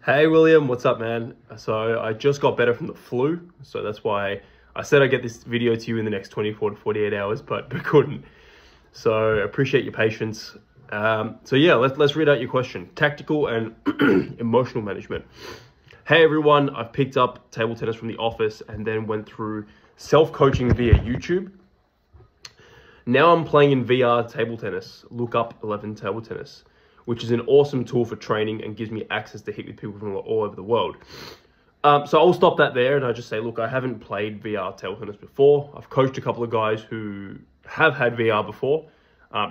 Hey William, what's up, man? So I just got better from the flu, so that's why I said I'd get this video to you in the next 24 to 48 hours, but couldn't. So appreciate your patience. So yeah, let's read out your question. Tactical and emotional management. Hey everyone, I've picked up table tennis from the office and then went through self-coaching via YouTube. Now I'm playing in VR table tennis, Look Up 11 Table Tennis, which is an awesome tool for training and gives me access to hit with people from all over the world. So I'll stop that there and I'll just say, look, I haven't played VR table tennis before. I've coached a couple of guys who have had VR before.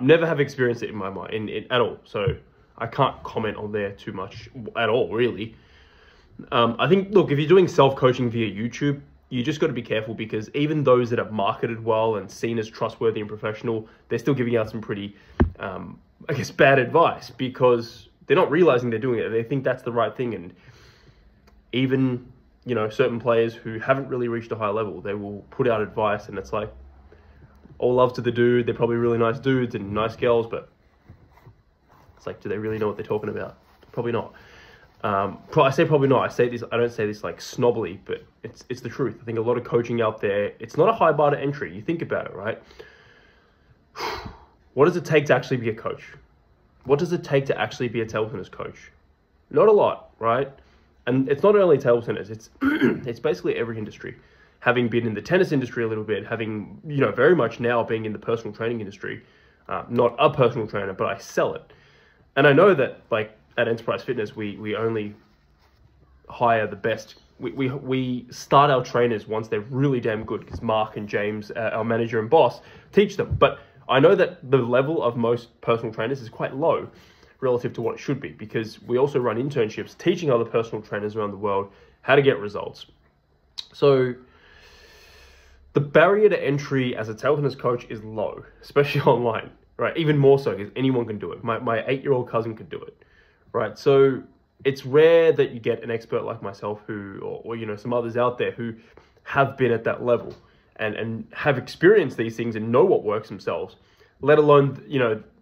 Never have experienced it in my mind at all. So I can't comment on there too much at all, really. I think, look, if you're doing self-coaching via YouTube, you just got to be careful because even those that are marketed well and seen as trustworthy and professional, they're still giving out some pretty, I guess, bad advice because they're not realizing they're doing it. They think that's the right thing. And even, certain players who haven't really reached a high level, they will put out advice and it's like, all love to the dude. They're probably really nice dudes and nice girls, but it's like, do they really know what they're talking about? Probably not. I say probably not. I don't say this like snobbily, but it's the truth. I think a lot of coaching out there, it's not a high bar to entry. You think about it, right? What does it take to actually be a coach? What does it take to actually be a table tennis coach? Not a lot, right? And it's not only table tennis, it's it's basically every industry. Having been in the tennis industry a little bit, having, very much now being in the personal training industry, not a personal trainer, but I sell it. And I know that like at Enterprise Fitness, we only hire the best. We start our trainers once they're really damn good because Mark and James, our manager and boss, teach them. But I know that the level of most personal trainers is quite low relative to what it should be because we also run internships teaching other personal trainers around the world how to get results. So the barrier to entry as a table tennis coach is low, especially online, right? Even more so because anyone can do it. My 8-year-old cousin could do it, right? So it's rare that you get an expert like myself who, or some others out there who have been at that level and have experienced these things and know what works themselves, let alone,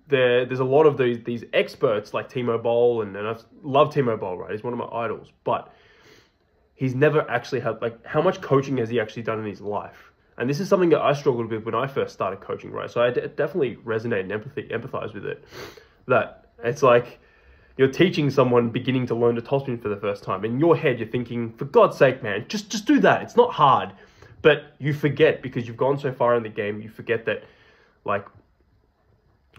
there's a lot of these experts like Timo Boll, and I love Timo Boll, right? He's one of my idols, but he's never actually had, how much coaching has he actually done in his life? And this is something that I struggled with when I first started coaching, right? So I definitely resonate and empathize with it. That it's like you're teaching someone beginning to learn to topspin for the first time. In your head, you're thinking, for God's sake, man, just do that. It's not hard. But you forget because you've gone so far in the game, you forget that,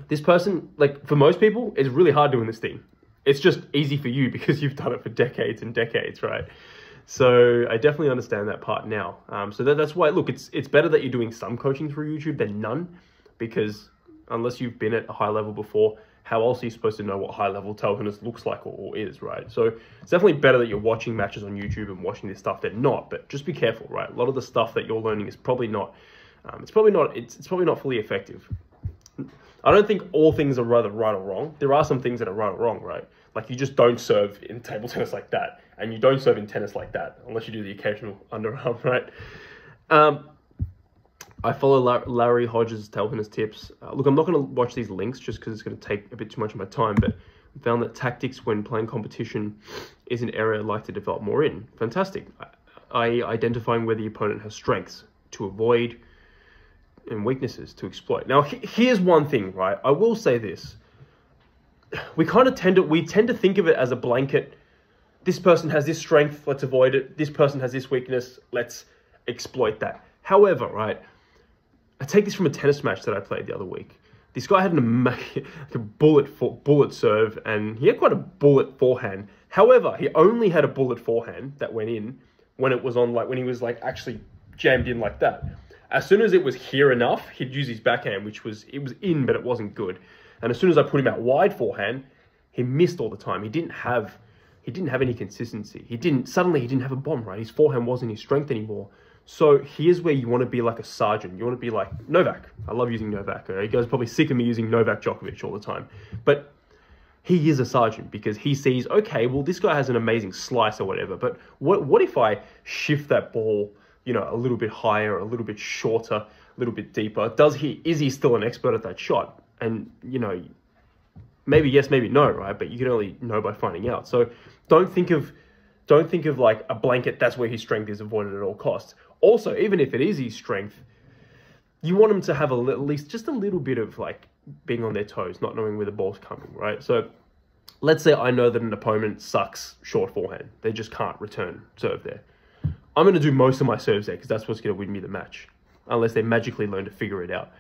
this person, for most people, it's really hard doing this thing. It's just easy for you because you've done it for decades and decades, right? So I definitely understand that part now. So that's why, look, it's better that you're doing some coaching through YouTube than none, because unless you've been at a high level before, how else are you supposed to know what high level table tennis looks like or is, right? So it's definitely better that you're watching matches on YouTube and watching this stuff than not, but just be careful, right? A lot of the stuff that you're learning is probably not, it's probably not fully effective. I don't think all things are rather right or wrong. There are some things that are right or wrong, right? Like you just don't serve in table tennis like that, and you don't serve in tennis like that, unless you do the occasional underarm, right? I follow Larry Hodges' table tennis tips. Look, I'm not going to watch these links just because it's going to take a bit too much of my time, but I found that tactics when playing competition is an area I'd like to develop more in. Fantastic. Identifying where the opponent has strengths to avoid and weaknesses to exploit. Now, here's one thing, right? I will say this. We tend to think of it as a blanket. This person has this strength, let's avoid it. This person has this weakness, let's exploit that. However, right, I take this from a tennis match that I played the other week. This guy had a bullet serve, and he had quite a bullet forehand. However, he only had a bullet forehand that went in when it was on, when he was actually jammed in like that. As soon as it was here enough, he'd use his backhand, it was in, but it wasn't good. And as soon as I put him out wide forehand, he missed all the time. He didn't have any consistency. He didn't have a bomb, right? His forehand wasn't his strength anymore. So here's where you want to be like a sergeant. You want to be like Novak. I love using Novak. You guys are probably sick of me using Novak Djokovic all the time. But he is a sergeant because he sees, okay, well, this guy has an amazing slice or whatever. But what if I shift that ball, a little bit higher, a little bit shorter, a little bit deeper? Is he still an expert at that shot? And, maybe yes, maybe no, right? But you can only know by finding out. So don't think of Don't think of like a blanket, that's where his strength is, avoided at all costs. Also, even if it is his strength, you want him to have at least just a little bit of like being on their toes, not knowing where the ball's coming, right? So let's say I know that an opponent sucks short forehand. They just can't return serve there. I'm going to do most of my serves there because that's what's going to win me the match, unless they magically learn to figure it out.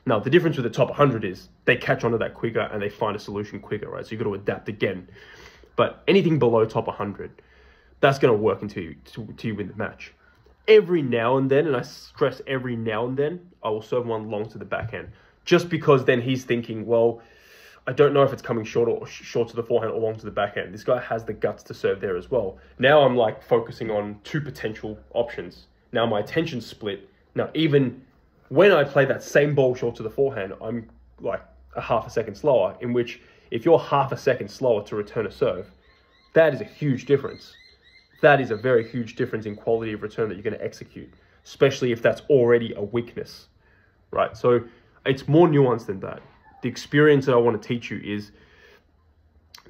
Now, the difference with the top 100 is they catch onto that quicker and they find a solution quicker, right? So you've got to adapt again. But anything below top 100, that's going to work until you win the match. Every now and then, and I stress every now and then, I will serve one long to the backhand. Just because then he's thinking, well, I don't know if it's coming short to the forehand or long to the backhand. This guy has the guts to serve there as well. Now I'm like focusing on two potential options. Now my attention's split. Now even when I play that same ball short to the forehand, I'm like a half a second slower, in which if you're half a second slower to return a serve, that is a huge difference. That is a very huge difference in quality of return that you're going to execute, especially if that's already a weakness, right? So it's more nuanced than that. The experience that I want to teach you is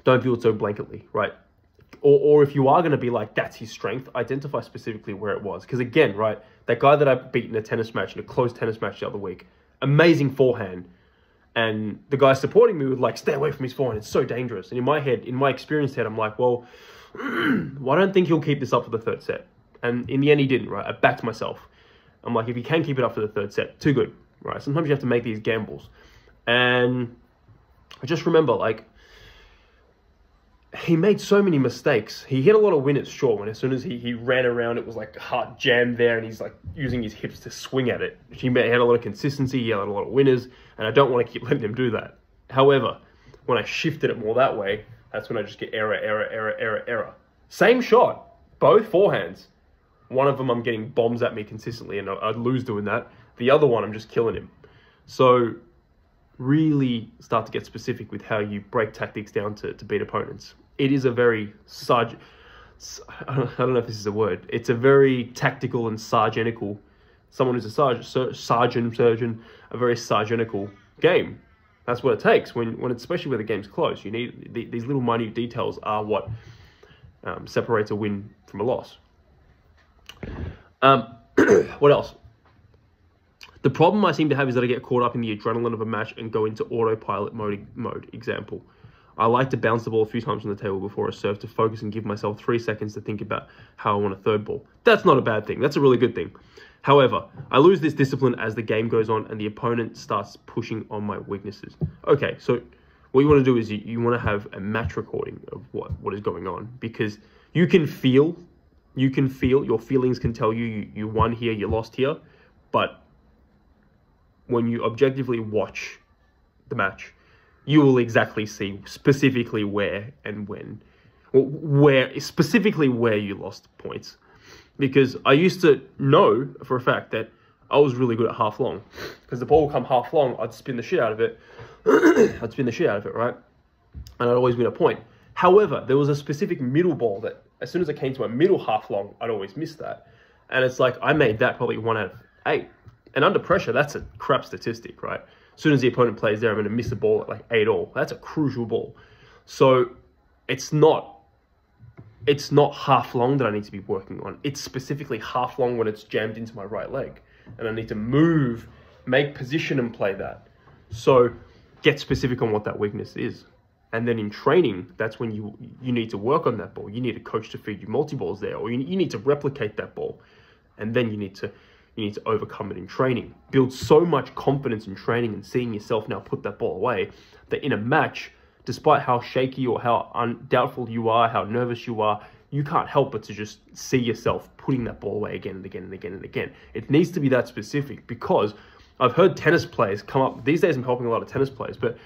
don't view it so blanketly, right? Or if you are going to be like, that's his strength, identify specifically where it was. Because again, right, that guy that I beat in a tennis match, in a closed tennis match the other week, amazing forehand. And the guy supporting me would like, stay away from his forehand, it's so dangerous. And in my head, in my experienced head, I'm like, well, well, I don't think he'll keep this up for the third set. And in the end, he didn't, right? I backed myself. I'm like, if he can keep it up for the third set, too good, right? Sometimes you have to make these gambles. And I just remember, like, he made so many mistakes. He hit a lot of winners short when as soon as he ran around, it was like hard jam there, and he's like using his hips to swing at it. He had a lot of consistency, he had a lot of winners, and I don't want to keep letting him do that. However, when I shifted it more that way, that's when I just get error. Same shot, both forehands. One of them I'm getting bombs at me consistently, and I'd lose doing that. The other one, I'm just killing him. So really start to get specific with how you break tactics down to beat opponents. It is a very I don't know if this is a word. It's a very tactical and sergeantical. Someone who's a surgeon, a very sergeantical game. That's what it takes when it's, especially when the game's close. You need these little minute details are what separates a win from a loss. What else? The problem I seem to have is that I get caught up in the adrenaline of a match and go into autopilot mode. Example, I like to bounce the ball a few times on the table before a serve to focus and give myself 3 seconds to think about how I want a third ball. That's not a bad thing. That's a really good thing. However, I lose this discipline as the game goes on and the opponent starts pushing on my weaknesses. Okay, so what you want to do is you want to have a match recording of what is going on, because you can feel, your feelings can tell you won here, you lost here, but when you objectively watch the match, you will exactly see specifically where and when, specifically where you lost points. Because I used to know for a fact that I was really good at half long. Because the ball would come half long, I'd spin the shit out of it. Right? And I'd always win a point. However, there was a specific middle ball that as soon as I came to my middle half long, I'd always miss that. And it's like, I made that probably 1 out of 8. And under pressure, that's a crap statistic, right? As soon as the opponent plays there, I'm going to miss the ball at like 8 all. That's a crucial ball. So it's not half long that I need to be working on. It's specifically half long when it's jammed into my right leg. And I need to move, make position and play that. So get specific on what that weakness is. And then in training, that's when you need to work on that ball. You need a coach to feed you multi-balls there, or you need to replicate that ball. And then you need to overcome it in training. Build so much confidence in training and seeing yourself now put that ball away that in a match, despite how shaky or how doubtful you are, how nervous you are, you can't help but to just see yourself putting that ball away again and again and again and again. It needs to be that specific, because I've heard tennis players come up, these days I'm helping a lot of tennis players, but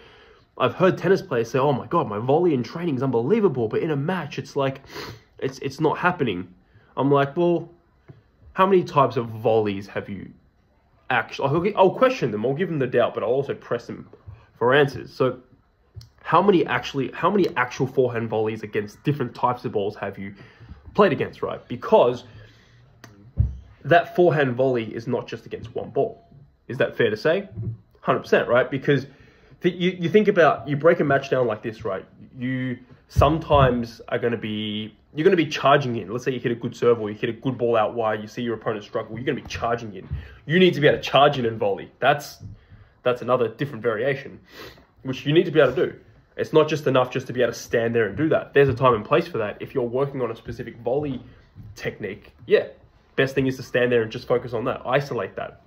I've heard tennis players say, oh my God, my volley in training is unbelievable, but in a match, it's like, it's not happening. I'm like, well, how many types of volleys have you actually, I'll question them, I'll give them the doubt, but I'll also press them for answers. So how many actual forehand volleys against different types of balls have you played against, right? Because that forehand volley is not just against one ball. Is that fair to say? 100%, right? Because you think about, you break a match down like this, right? You sometimes you're going to be charging in. Let's say you hit a good serve or you hit a good ball out wide, you see your opponent struggle, you're going to be charging in. You need to be able to charge in and volley. That's another different variation, which you need to be able to do. It's not just enough just to be able to stand there and do that. There's a time and place for that. If you're working on a specific volley technique, yeah, best thing is to stand there and just focus on that, isolate that.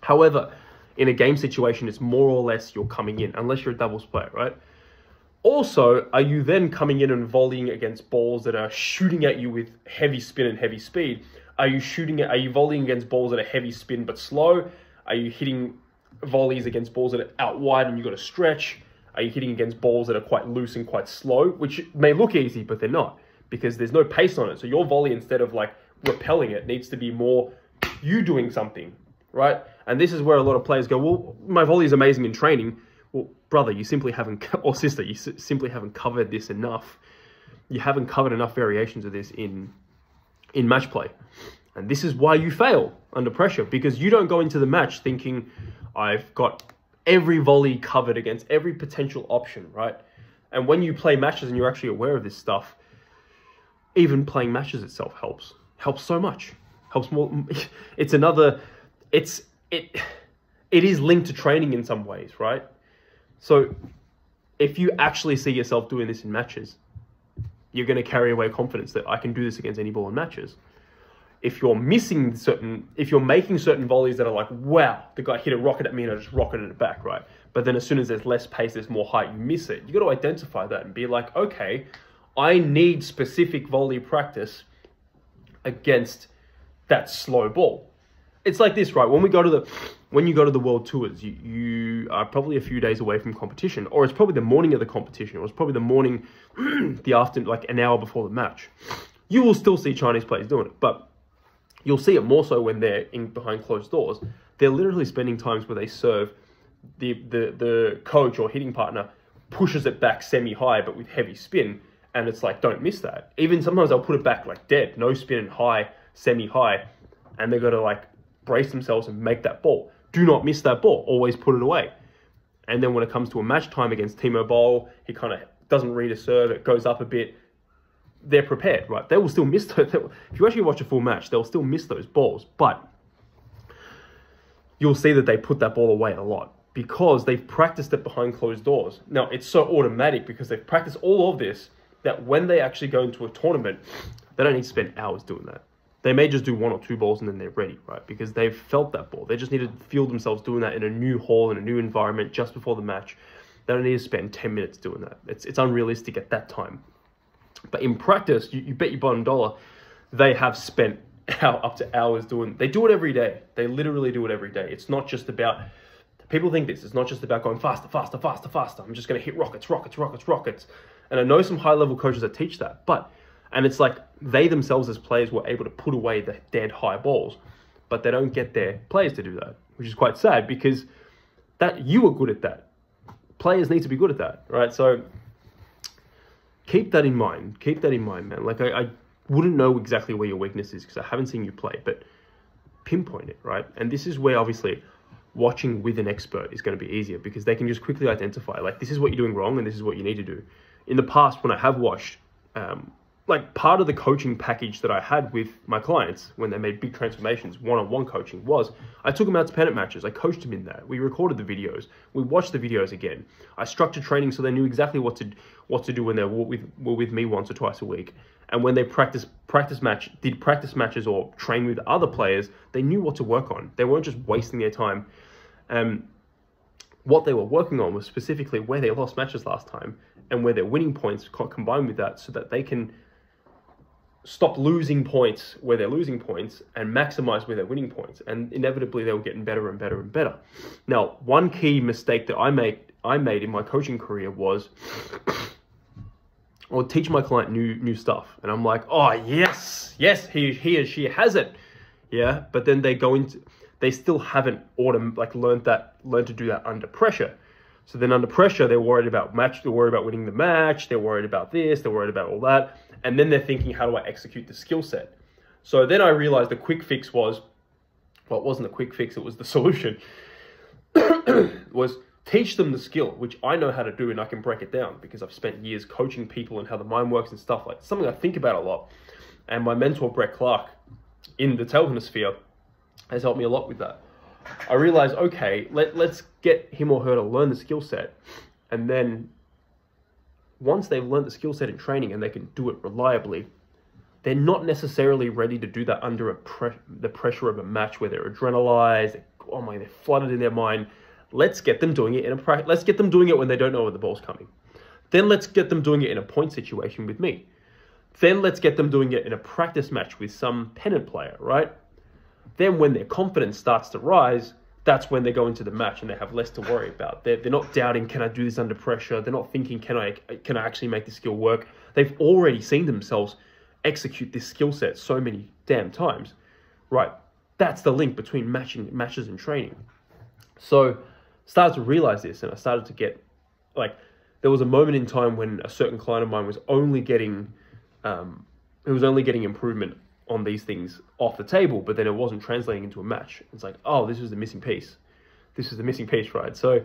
However, in a game situation, it's more or less you're coming in, unless you're a doubles player, right? Also, are you then coming in and volleying against balls that are shooting at you with heavy spin and heavy speed? Are you volleying against balls that are heavy spin but slow? Are you hitting volleys against balls that are out wide and you've got to stretch? Are you hitting against balls that are quite loose and quite slow, which may look easy, but they're not, because there's no pace on it. So your volley, instead of like repelling it, needs to be more you doing something, right? And this is where a lot of players go, well, my volley is amazing in training. Well, brother, you simply haven't, or sister, you simply haven't covered this enough. You haven't covered enough variations of this in match play. And this is why you fail under pressure, because you don't go into the match thinking, I've got every volley covered against every potential option, right? And when you play matches and you're actually aware of this stuff, even playing matches itself helps so much. Helps more. It is linked to training in some ways, right? So if you actually see yourself doing this in matches, you're going to carry away confidence that I can do this against any ball in matches. If you're making certain volleys that are like, wow, the guy hit a rocket at me and I just rocketed it back, right? But then as soon as there's less pace, there's more height, you miss it. You got to identify that and be like, okay, I need specific volley practice against that slow ball. It's like this, right? When you go to the world tours, you are probably a few days away from competition, or it's probably the morning of the competition, or it's probably the morning, the afternoon, like an hour before the match. You will still see Chinese players doing it, but you'll see it more so when they're behind closed doors. They're literally spending times where they serve, the coach or hitting partner pushes it back semi-high, but with heavy spin. And it's like, don't miss that. Even sometimes they'll put it back like dead, no spin and high, semi-high. And they've got to like brace themselves and make that ball. Do not miss that ball. Always put it away. And then when it comes to a match time against Timo Boll, he kind of doesn't read a serve. It goes up a bit. They're prepared, right? They will still miss those. If you actually watch a full match, they'll still miss those balls. But you'll see that they put that ball away a lot because they've practiced it behind closed doors. Now, it's so automatic because they've practiced all of this that when they actually go into a tournament, they don't need to spend hours doing that. They may just do one or two balls and then they're ready, right? Because they've felt that ball. They just need to feel themselves doing that in a new hall, in a new environment, just before the match. They don't need to spend 10 minutes doing that. It's unrealistic at that time. But in practice, you bet your bottom dollar, they have spent up to hours doing. They do it every day. They literally do it every day. It's not just about, people think this, it's not just about going faster, faster, faster, faster. I'm just going to hit rockets, rockets, rockets, rockets. And I know some high-level coaches that teach that, and it's like they themselves as players were able to put away the dead high balls, but they don't get their players to do that, which is quite sad because that you are good at that. Players need to be good at that, right? So keep that in mind. Keep that in mind, man. Like I wouldn't know exactly where your weakness is because I haven't seen you play, but pinpoint it, right? And this is where obviously watching with an expert is going to be easier because they can just quickly identify, like, this is what you're doing wrong and this is what you need to do. In the past, when I have watched, like part of the coaching package that I had with my clients when they made big transformations, one-on-one coaching, was I took them out to pennant matches. I coached them in that. We recorded the videos. We watched the videos again. I structured training so they knew exactly what to do when they were with me once or twice a week. And when they did practice matches or train with other players, they knew what to work on. They weren't just wasting their time. What they were working on was specifically where they lost matches last time and where their winning points combined with that so that they can stop losing points where they're losing points and maximize where they're winning points. And inevitably, they were getting better and better and better. Now, one key mistake that I made in my coaching career was I would teach my client new stuff. And I'm like, oh, yes, he or she has it. Yeah, but then they still haven't learned to do that under pressure. So then under pressure, they're worried about winning the match, they're worried about this, they're worried about all that. And then they're thinking, how do I execute the skill set? So then I realized the quick fix was, well, it wasn't a quick fix, it was the solution, was teach them the skill, which I know how to do and I can break it down because I've spent years coaching people and how the mind works and stuff like that. Something I think about a lot. And my mentor, Brett Clark, in the tailwind sphere, has helped me a lot with that. I realized, okay, let's get him or her to learn the skill set. And then once they've learned the skill set in training and they can do it reliably, they're not necessarily ready to do that under the pressure of a match where they're adrenalized, they're flooded in their mind. Let's get them doing it let's get them doing it when they don't know when the ball's coming. Then let's get them doing it in a point situation with me. Then let's get them doing it in a practice match with some pennant player, right? Then when their confidence starts to rise, that's when they go into the match and they have less to worry about. They're not doubting, can I do this under pressure? They're not thinking, can I actually make the skill work? They've already seen themselves execute this skill set so many damn times, right? That's the link between matches and training. So started to realize this, and I started to get, there was a moment in time when a certain client of mine was only getting improvement on these things off the table, but then it wasn't translating into a match. It's like, oh, this is the missing piece. This is the missing piece, right? So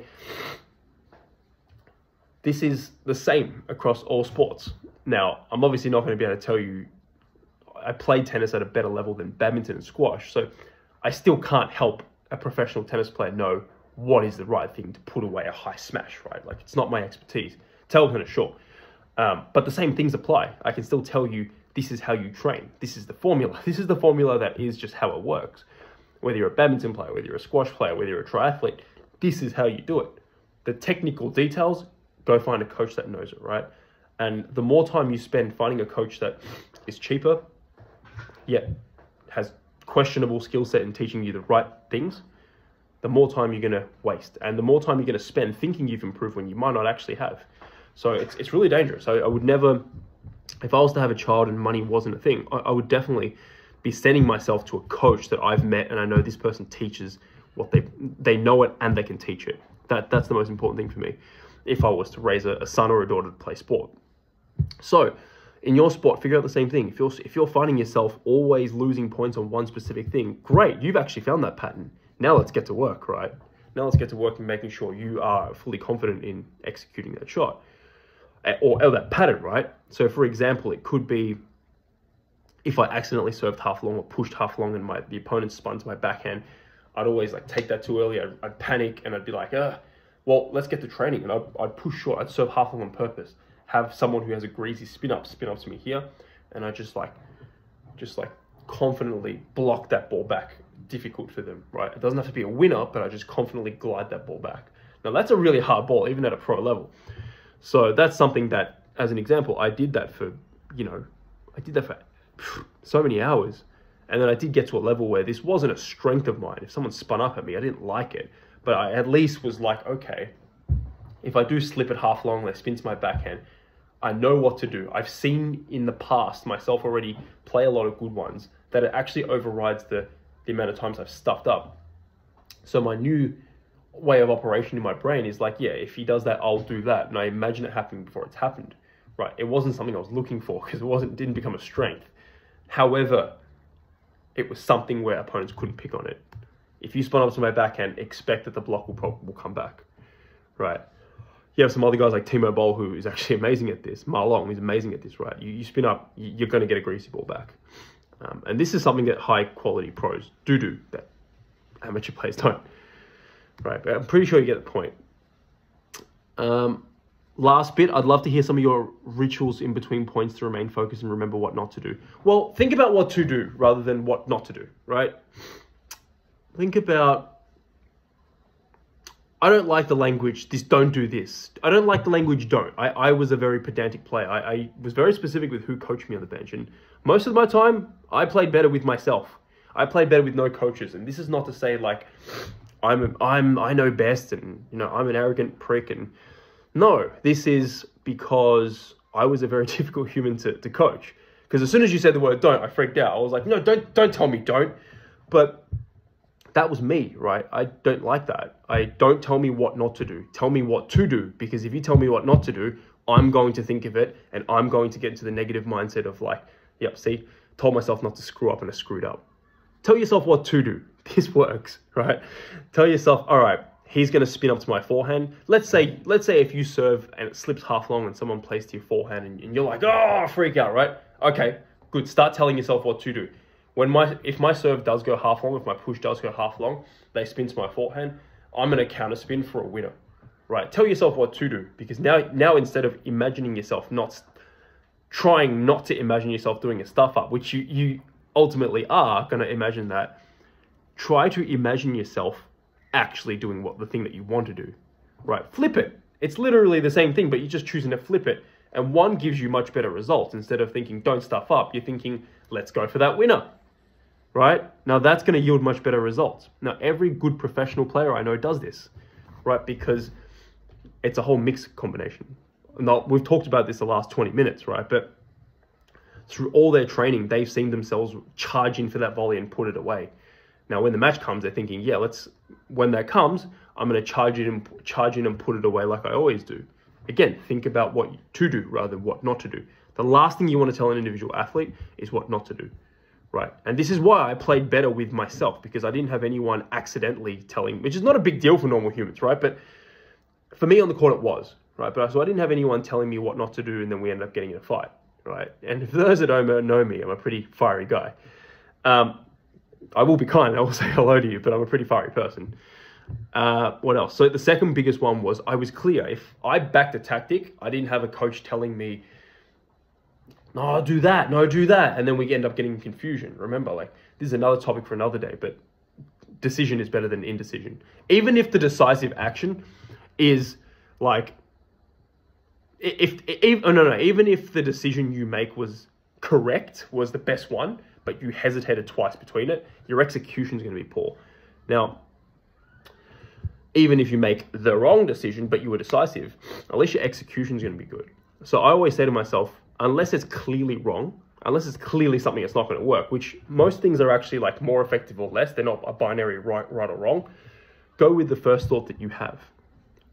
this is the same across all sports. Now, I'm obviously not going to be able to tell you I played tennis at a better level than badminton and squash, so I still can't help a professional tennis player know what is the right thing to put away a high smash, right? Like, it's not my expertise. Tell tennis, sure. But the same things apply. I can still tell you, this is how you train. This is the formula. This is the formula that is just how it works. Whether you're a badminton player, whether you're a squash player, whether you're a triathlete, this is how you do it. The technical details, go find a coach that knows it, right? And the more time you spend finding a coach that is cheaper, yet has questionable skill set in teaching you the right things, the more time you're going to waste. And the more time you're going to spend thinking you've improved when you might not actually have. So it's really dangerous. I would never, if I was to have a child and money wasn't a thing, I would definitely be sending myself to a coach that I've met and I know this person teaches what they know it and they can teach it. That's the most important thing for me if I was to raise a son or a daughter to play sport. So in your sport, figure out the same thing. If you're finding yourself always losing points on one specific thing, great, you've actually found that pattern. Now let's get to work, right? Now let's get to work in making sure you are fully confident in executing that shot or that pattern, right? So for example, it could be if I accidentally served half long or pushed half long and the opponent spun to my backhand, I'd always take that too early. I'd panic and I'd be like, well, let's get to training. And I'd push short. I'd serve half long on purpose. Have someone who has a greasy spin up to me here. And I just confidently block that ball back. Difficult for them, right? It doesn't have to be a winner, but I just confidently glide that ball back. Now that's a really hard ball, even at a pro level. So that's something that, as an example, I did that for so many hours. And then I did get to a level where this wasn't a strength of mine. If someone spun up at me, I didn't like it. But I at least was like, okay, if I do slip it half long, they spin to my backhand, I know what to do. I've seen in the past myself already play a lot of good ones that it actually overrides the amount of times I've stuffed up. So my new way of operation in my brain is like, yeah, if he does that, I'll do that. And I imagine it happening before it's happened, right? It wasn't something I was looking for because it didn't become a strength. However, it was something where opponents couldn't pick on it. If you spun up to my backhand, expect that the block will come back, right? You have some other guys like Timo Boll, who is actually amazing at this. Ma Long is amazing at this, right? You spin up, you're going to get a greasy ball back. And this is something that high quality pros do that amateur players don't, right? But I'm pretty sure you get the point. Last bit, I'd love to hear some of your rituals in between points to remain focused and remember what not to do. Well, think about what to do rather than what not to do, right? Think about, I don't like the language, don't do this. I don't like the language, don't. I was a very pedantic player. I was very specific with who coached me on the bench. And most of my time, I played better with myself. I played better with no coaches. And this is not to say I know best and I'm an arrogant prick. And no, this is because I was a very difficult human to coach. Because as soon as you said the word don't, I freaked out. I was like, no, don't tell me don't. But that was me, right? I don't like that. Don't tell me what not to do. Tell me what to do. Because if you tell me what not to do, I'm going to think of it and I'm going to get into the negative mindset of yep, see, told myself not to screw up and I screwed up. Tell yourself what to do. This works, right? Tell yourself, all right, he's going to spin up to my forehand. Let's say if you serve and it slips half long and someone plays to your forehand and you're like, oh, freak out, right? Okay, good. Start telling yourself what to do. If my serve does go half long, if my push does go half long, they spin to my forehand, I'm going to counter spin for a winner, right? Tell yourself what to do, because now instead of imagining yourself trying not to imagine yourself doing a stuff up, which you ultimately are going to imagine that, try to imagine yourself actually doing the thing that you want to do, right? Flip it. It's literally the same thing, but you're just choosing to flip it. And one gives you much better results. Instead of thinking, don't stuff up, you're thinking, let's go for that winner, right? Now that's going to yield much better results. Now, every good professional player I know does this, right? Because it's a whole mixed combination. Now, we've talked about this the last 20 minutes, right? But through all their training, they've seen themselves charge in for that volley and put it away. Now, when the match comes, they're thinking, yeah, when that comes, I'm going to charge in and put it away like I always do. Again, think about what to do rather than what not to do. The last thing you want to tell an individual athlete is what not to do, right? And this is why I played better with myself, because I didn't have anyone accidentally telling, which is not a big deal for normal humans, right? But for me on the court, it was, right? So I didn't have anyone telling me what not to do, and then we ended up getting in a fight, right? And for those that don't know me, I'm a pretty fiery guy. I will be kind. I will say hello to you, but I'm a pretty fiery person. What else? So the second biggest one was I was clear. If I backed a tactic, I didn't have a coach telling me, no, do that. No, do that. And then we end up getting confusion. Remember, this is another topic for another day, but decision is better than indecision. Even if the decisive action is even if the decision you make was correct, was the best one, but you hesitated twice between it, your execution is going to be poor. Now, even if you make the wrong decision, but you were decisive, at least your execution is going to be good. So I always say to myself, unless it's clearly wrong, unless it's clearly something that's not going to work, which most things are actually more effective or less, they're not a binary right or wrong, go with the first thought that you have,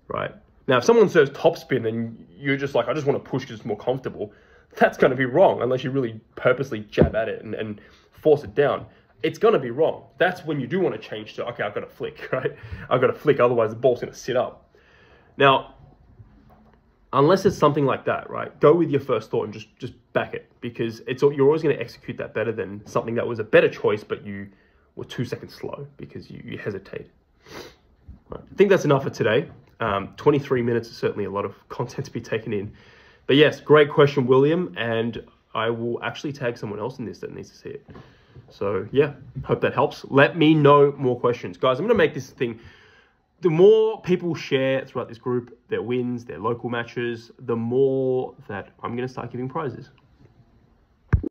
right? Now, if someone serves topspin and you're just I just want to push because it's more comfortable, that's going to be wrong unless you really purposely jab at it and force it down. It's going to be wrong. That's when you do want to change to, okay, I've got to flick, right? I've got to flick, otherwise the ball's going to sit up. Now, unless it's something like that, right? Go with your first thought and just back it, because you're always going to execute that better than something that was a better choice, but you were 2 seconds slow because you hesitated. Right. I think that's enough for today. 23 minutes is certainly a lot of content to be taken in. But yes, great question, William, and I will actually tag someone else in this that needs to see it. So yeah, hope that helps. Let me know more questions. Guys, I'm going to make this thing, the more people share throughout this group, their wins, their local matches, the more that I'm going to start giving prizes.